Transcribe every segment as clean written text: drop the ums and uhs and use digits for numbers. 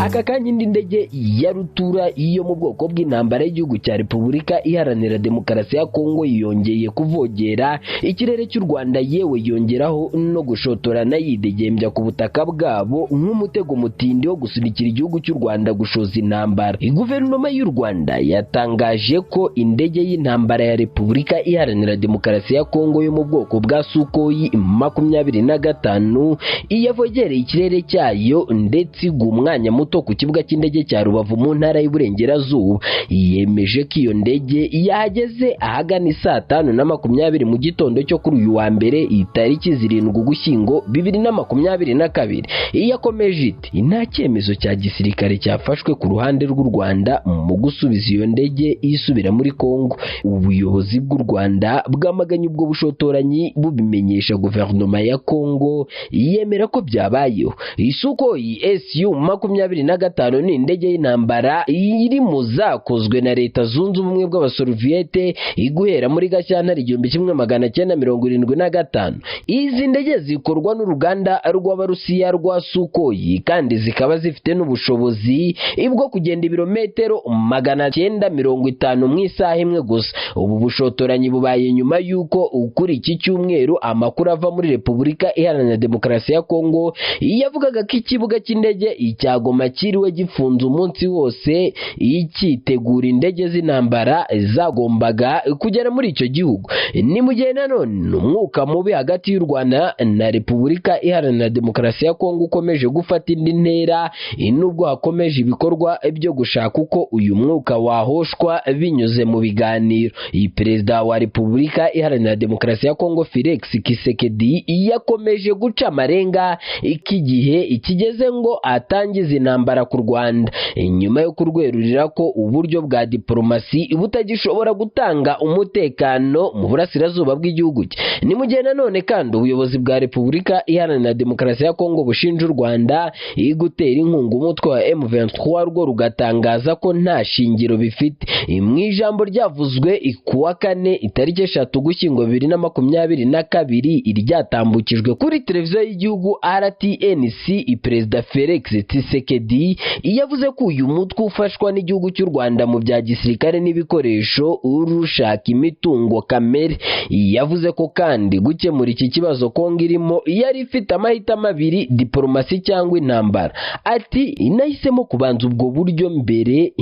aka kanya indi ndege ya rutura iyo mu bwoko bw'intambara y'igihugu cya Repubulika Iharanira Demokarasi ya Kongo yongeye kuvogera ikirere cy'u Rwanda, yewe yongeraho no gushotorana yidegembya ku butaka bwabo nk'umutego mutindi wo gusunikira igihugu cy'u Rwanda gushoza intambara. Guverinoma y'u Rwanda yatangaje ko indege y'intambara ya Repubulika Iharanira Demokarasi ya Kongo yo mu bwoko bwa Sukhoi 25 iyavogereye ikirere cyayo ndetse umwanya muto ku kibuga cy'indege cya Rubavu mu ntara y'Iburengerazuba. Yemeje ko iyo ndege yahageze ahagana saa 5:20 mu gitondo cyo kuri uyu wa mbere itariki 7 Ugushyingo 2022. Yakomeje iti nta cyemezo cya gisirikare cyafashwe ku ruhande rw'u Rwanda mu gusubiza iyo ndege isubira muri Kongo. Ubuyobozi bw'u Rwanda bwamaganye ubwo bushotoranyi bubimenyesha guverinoma ya Kongo, yemera ko byabayeho. Sukhoi Su-25 ni indege y'intambara iri mu zakozwe na Leta Zunze Ubumwe bw'Abasoviyete guhera muri Gashyantare 1975. Izi ndege zikorwa n'uruganda rw'Abarusiya rwa Sukhoi kandi zikaba zifite n'ubushobozi bwo kugenda ibirometero 950 mu isaha imwe gusa. Ubu bushotoranyi bubaye nyuma y'uko kuri iki cyumweru amakuru ava muri Repubulika Iharanira Demokarasi ya Kongo yavugaga ko ikibuga cy'indege cya Goma kiriwe gifunze umunsi wose ikitegura indege z'intambara zagombaga kugera muri icyo gihugu. Ni mu gihe nanone umwuka mubi hagati y'u Rwanda na Repubulika Iharanira Demokarasi ya Kongo ukomeje gufata indi ntera, nubwo hakomeje ibikorwa byo gushaka uko uyu mwuka wahoshwa binyuze mu biganiro. Perezida wa Repubulika Iharanira Demokarasi ya Kongo Felix Tshisekedi yakomeje guca amarenga ikigihe ikigeze ngo atangize intambara ku Rwanda, nyuma yo kurwerurira ko uburyo bwa diplomasi butagishobora gutanga umutekano mu burasirazuba bw'igihugu cye. Ni mu gihe nanone kandi ubuyobozi bwa Repubulika Iharanira Demokarasi ya Kongo bushinja u Rwanda gutera inkunga umutwe wa M23 rwo rugatangaza ko nta shingiro bifite. Mu ijambo ryavuzwe ku wa kane itariki 3 Ugushyingo 2022 iryatambukijwe kuri televiziyo y'igihugu RTNC, Perezida Felix Tshisekedi yavuze ko uyu mutwe ufashwa n'igihugu cy'u Rwanda mu bya gisirikare n'ibikoresho urushaka imitungo kamere. Yavuze ko kandi gukemura iki kibazo Kongo irimo yari ifite amahitamo abiri, diplomasi cyangwa intambara. Ati inahisemo kubanza ubwo buryo mbere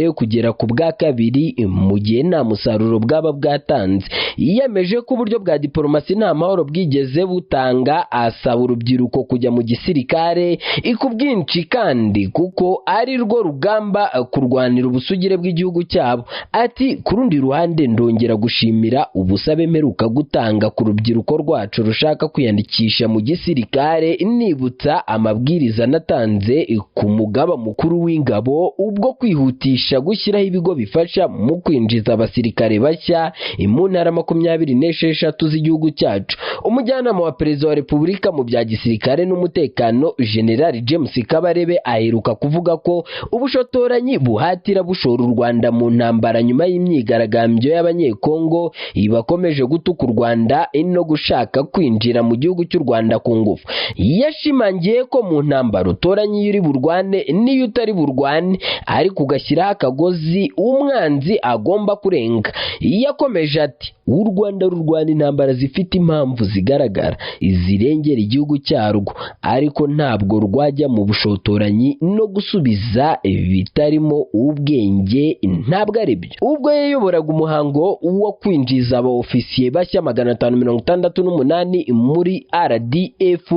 yo kugera ku bwa kabiri mu gihe nta musaruro bwaba bwatanze. Yiyemeje ko uburyo bwa diplomasi nta mahoro bwigeze butanga, asaba urubyiruko kujya mu gisirikare ikubwinshi kandi kuko ari rwo rugamba kurwanira ubusugire bw'igihugu cyabo. Ati ku rundi ruhande ndongera gushimira ubusabe mperuka gutanga ku rubyiruko rwacu rushaka kwiyandikisha mu gisirikare, nibutsa amabwiriza natanze ku mugaba mukuru w'ingabo ubwo kwihutisha gushyiraho ibigo bifasha mu kwinjiza abasirikare bashya mu ntara 26 z'igihugu cyacu. Umujyanama wa Perezida wa Repubulika mu bya gisirikare n'umutekano General James Kabarebe aheruka kuvuga ko ubushotoranyi buhatira bushora u Rwanda mu ntambara nyuma y'imyigaragambyo y'abanyekongo bakomeje gutuka u Rwanda no gushaka kwinjira mu gihugu cy'u Rwanda ku ngufu. Yashimangiye ko mu ntambara utoranye uri burwane n'iyo utari burwane, ariko ugashyiraho akagozi umwanzi agomba kurenga. Yakomeje ati u Rwanda rurwana intambara zifite impamvu zigaragara zirengera igihugu cyarwo, ariko ntabwo rwajya mu bushotoranyi no gusubiza bitarimo ubwenge, ntabwo ari byo. Ubwo yayoboraga umuhango wo kwinjiza abaofisiye bashya 568 muri RDF,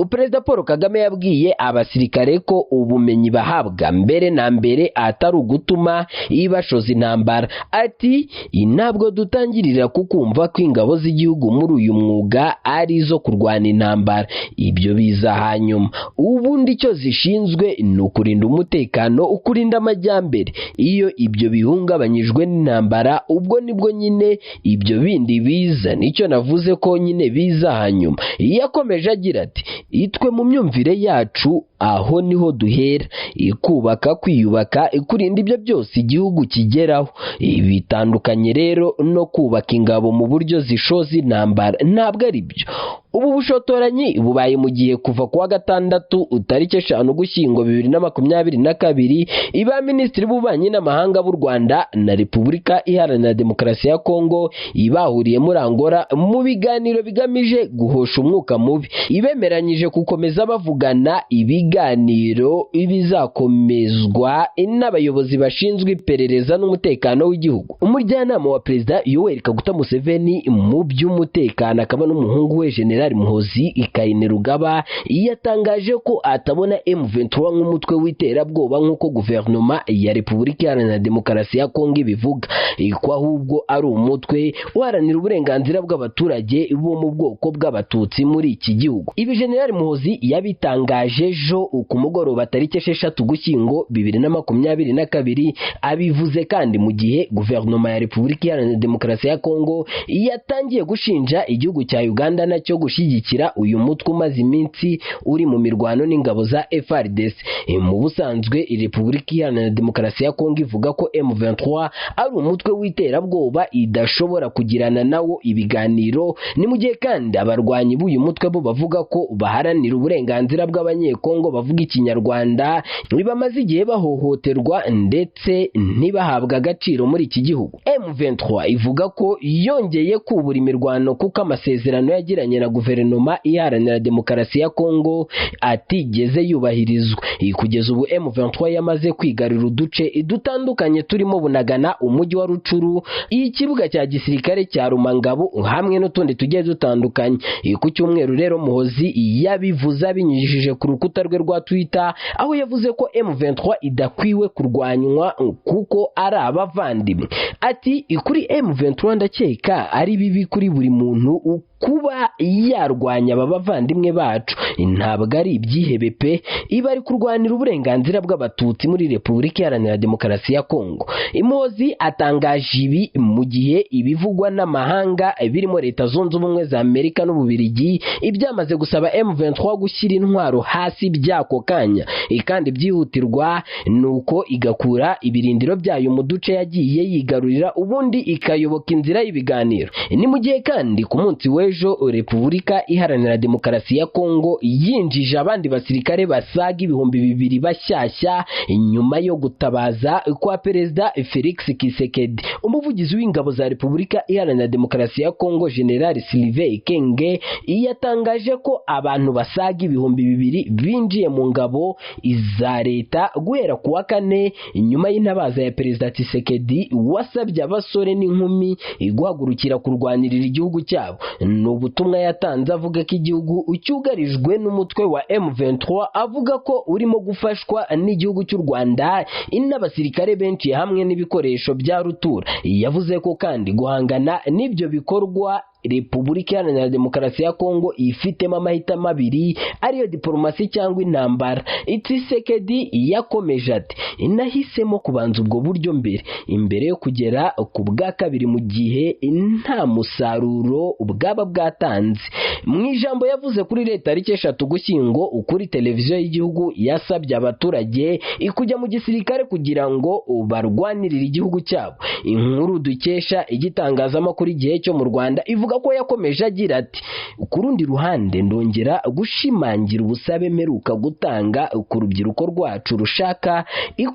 Perezida Paul Kagame yabwiye abasirikare ko ubumenyi bahabwa mbere na mbere atari ugutuma ibashoza intambara. Ati ntabwo dutangirira kukumva ko ingabo z'igihugu muri uyu mwuga ari zo kurwana intambara, ibyo biza hanyuma. Ubundi icyo zishinzwe ni ukurinda umutekano, ukurinda amajyambere. Iyo ibyo bihungabanyijwe n'intambara, ubwo nibwo nyine ibyo bindi biza. Nicyo navuze ko nyine biza hanyuma. Yakomeje agira ati itwe mu myumvire yacu aho niho duhera, kubaka, kwiyubaka, kurinda ibyo byose igihugu kigeraho. Bitandukanye rero no kubaka ingabo mu buryo zishoza intambara, ntabwo ari byo. Ubu bushotoranyi bubaye mu gihe kuva kuwa gatandatu tariki 5 Ugushyingo 2022 iba minisitiri b'ububanyi n'amahanga b'u Rwanda na Repubulika Iharanira Demokarasi ya Kongo ibahuriye muri Angola mu biganiro bigamije guhosha umwuka mubi. Ibemeranyije gukomeza bavugana ibiganiro bizakomezwa n'abayobozi bashinzwe iperereza n'umutekano w'igihugu. Umujyanama wa Perezida Yoweri Kaguta Museveni mu by'umutekano akaba n'umuhungu we General Muhoozi Kainerugaba yatangaje ko atabona M23 nk'umutwe w'iterabwoba nk'uko guverinoma ya Repubulika Iharanira Demokarasi ya Kongo ibivuga, ko ahubwo ari umutwe uharanira uburenganzira bw'abaturage bo mu bwoko bw'abatutsi muri iki gihugu. Ibi General Muhoozi yabitangaje ejo ku mugoroba tariki 6 Ugushyingo 2022, abivuze kandi mu gihe guverinoma ya Repubulika Iharanira Demokarasi ya Kongo yatangiye gushinja igihugu cya Uganda nacyo gushyigikira uyu mutwe umaze iminsi uri mu mirwano n'ingabo za FARDC. Mu busanzwe Repubulika Iharanira Demokarasi ya Kongo ivuga ko M23 ari umutwe w'iterabwoba idashobora kugirana nawo ibiganiro, ni mu gihe kandi abarwanyi b'uyu mutwe bo bavuga ko baharanira uburenganzira bw'abanyekongo bavuga ikinyarwanda bamaze igihe bahohoterwa ndetse ntibahabwa agaciro muri iki gihugu. M23 ivuga ko yongeye kubura imirwano kuko amasezerano yagiranye na guverinoma Iharanira Demokarasi ya Kongo atigeze yubahirizwa. Kugeza ubu M23 yamaze kwigarurira uduce dutandukanye turimo Bunagana, umujyi wa Rucuru, ikibuga cya gisirikare cya Rumangabo hamwe n'utundi tugiye dutandukanye. Ku cyumweru rero Muhoozi yabivuze abinyujije ku rukuta rwe rwa Twitter, aho yavuze ko M23 idakwiwe kurwanywa kuko ari abavandimwe. Ati kuri M23 ndakeka ari bibi kuri buri muntu kuba yarwanya aba bavandimwe bacu, ntabwo ari ibyihebe pe, iba ari kurwanira uburenganzira bw'abatutsi muri Repubulika Iharanira Demokarasi ya Kongo. Muhoozi atangaje ibi mu gihe ibivugwa n'amahanga birimo Leta Zunze Ubumwe za Amerika n'Ububiligi ibyamaze gusaba M23 gushyira intwaro hasi byako kanya, kandi byihutirwa nuko igakura ibirindiro byayo mu duce yagiye yigarurira ubundi ikayoboka inzira y'ibiganiro. Ni mu gihe kandi ku munsi w'ejo Repubulika Iharanira Demokarasi ya Kongo yinjije abandi basirikare basaga 2,000 bashyashya nyuma yo gutabaza kwa Perezida Felix Tshisekedi. Umuvugizi w'ingabo za Repubulika Iharanira Demokarasi ya Kongo General Sylvain Ekenge yatangaje ko abantu basaga 2,000 binjiye mu ngabo za leta guhera ku wa Kane nyuma y'intabaza ya Perezida Tshisekedi wasabye abasore n'inkumi guhagurukira kurwanirira igihugu cyabo. Ubutumwa yatanze avuga ko igihugu cyugarijwe n'umutwe wa M23, avuga ko urimo gufashwa n'igihugu cy'u Rwanda n'abasirikare benshi hamwe n'ibikoresho bya rutura. Yavuze ko kandi guhangana n'ibyo bikorwa Repubulika Iharanira Demokarasi ya Kongo ifitemo amahitamo abiri, ariyo diplomasi cyangwa intambara. Tshisekedi yakomeje ati nahisemo kubanza ubwo buryo imbere yo kugera ku bwa kabiri mu gihe nta musaruro bwaba bwatanze. Mu ijambo yavuze kuri leta tariki 3 Ugushyingo kuri televiziyo y'igihugu yasabye abaturage kujya mu gisirikare kugira ngo barwanirire igihugu cyabo. Inkuru dukesha igitangazamakuru Igihe cyo mu Rwanda ivuga ko yakomeje agira ati ku rundi ruhande ndongera gushimangira ubusabe mperuka gutanga ku rubyiruko rwacu rushaka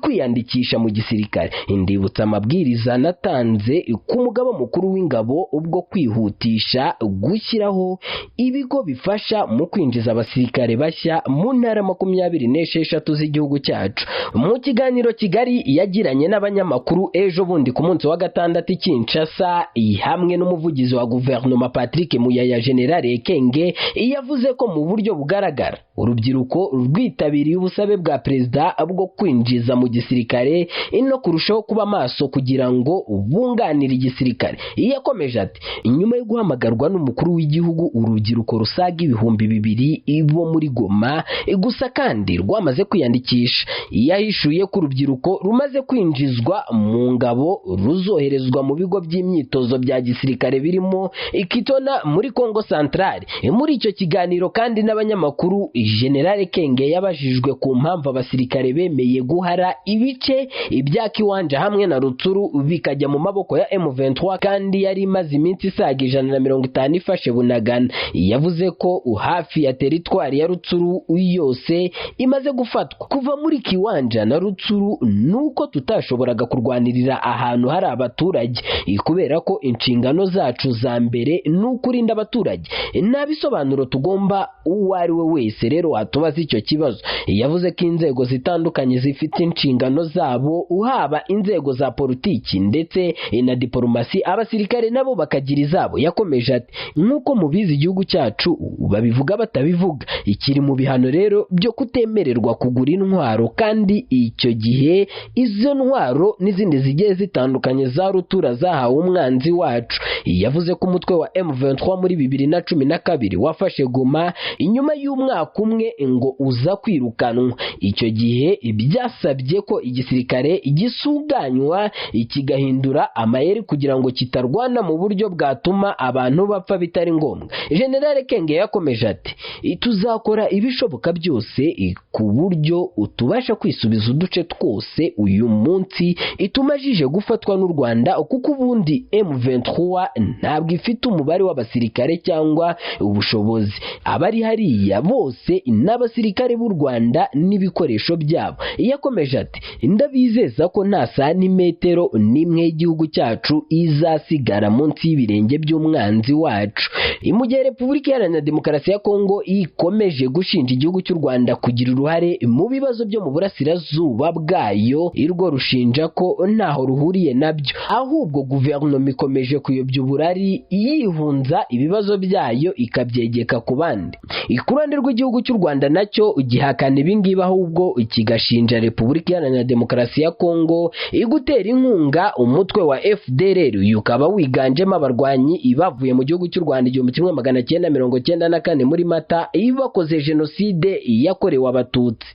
kwiyandikisha mu gisirikare. Ndibutsa amabwiriza natanze ku mugaba mukuru w'ingabo ubwo kwihutisha gushyiraho ibigo bifasha mu kwinjiza abasirikare bashya mu ntara 26 z'igihugu cyacu. Mu kiganiro Kigali yagiranye n'abanyamakuru ejo bundi ku munsi wa gatandatu Kinshasa hamwe n'umuvugizi wa guverinoma Patrick Muyaya General Ekenge yavuze ko mu buryo bugaragara urubyiruko rwitabiriye ubusabe bwa perezida bwo kwinjiza mu gisirikare no kurushaho kuba maso kugira ngo bunganire igisirikare. Yakomeje ati inyuma yo guhamagarwa n'umukuru w'igihugu urubyiruko rusaga 2,000 bo muri Goma gusa kandi rwamaze kwiyandikisha. Yahishuye ko urubyiruko rumaze kwinjizwa mu ngabo ruzoherezwa mu bigo by'imyitozo bya gisirikare birimo Kitona muri Kongo Centrale. Muri icyo kiganiro kandi n'abanyamakuru, General Kenge yabajijwe ku mpamvu abasirikare bemeye guhara ibice ibya Kiwanja hamwe na Rutsuru bikajya mu maboko ya M23 kandi yari imaze iminsi isaga 150 ifashe Bunagana. Yavuze ko hafi ya teritwari ya Rutsuru yose imaze gufatwa. Kuva muri Kiwanja na Rutsuru nuko tutashoboraga kurwanirira ahantu hari abaturage kubera ko inshingano zacu za mbere nukurinda abaturage. Nta bisobanuro tugomba uwo ari we wese rero atubaza icyo kibazo. Yavuze ko inzego zitandukanye zifite inshingano zabo, uhaba inzego za politiki ndetse na diplomasi, abasirikare nabo bakagira izabo. Yakomeje ati nk'uko mubizi igihugu cyacu babivuga batabivuga, ikiri mu bihano rero byo kutemererwa kugura intwaro, kandi icyo gihe izo ntwaro n'izindi zigiye zitandukanye za rutura zahawe umwanzi wacu. Yavuze ko umutwe wa M23 muri 2012 wafashe Goma inyuma y'umwaka umwe ngo uza kwirukanwa. Icyo gihe byasabye ko igisirikare gisuganywa kigahindura amayeri kugira ngo kitarwana mu buryo bwatuma abantu bapfa bitari ngombwa. General Kenge yakomeje ati tuzakora ibishoboka byose ku buryo utubasha kwisubiza uduce twose uyu munsi itumajije gufatwa n'u Rwanda, kuko ubundi M23 ntabwo ifite umubare w'abasirikare cyangwa ubushobozi. Abari hariya bose n'abasirikare b'u Rwanda n'ibikoresho byabo. Yakomeje ati ndabizeza ko nta santimetero n'imwe y'igihugu cyacu izasigara munsi y'ibirenge by'umwanzi wacu. Mu gihe Repubulika Iharanira Demokarasi ya Kongo ikomeje gushinja igihugu cy'u Rwanda kugira uruhare mu bibazo byo mu burasirazuba bwayo, irwo rushinja ko ntaho ruhuriye nabyo, ahubwo guverinoma ikomeje kuyobya uburari yihunza ibibazo byayo ikabyegeka ku bandi. Ku ruhande rw'igihugu cy'u Rwanda nacyo gihakana ibingibi, ahubwo kigashinja Repubulika Iharanira Demokarasi ya Kongo igutera inkunga umutwe wa FDLR, ukaba wiganjemo abarwanyi bavuye mu gihugu cy'u Rwanda 1994 muri Mata bakoze jenoside yakorewe Abatutsi.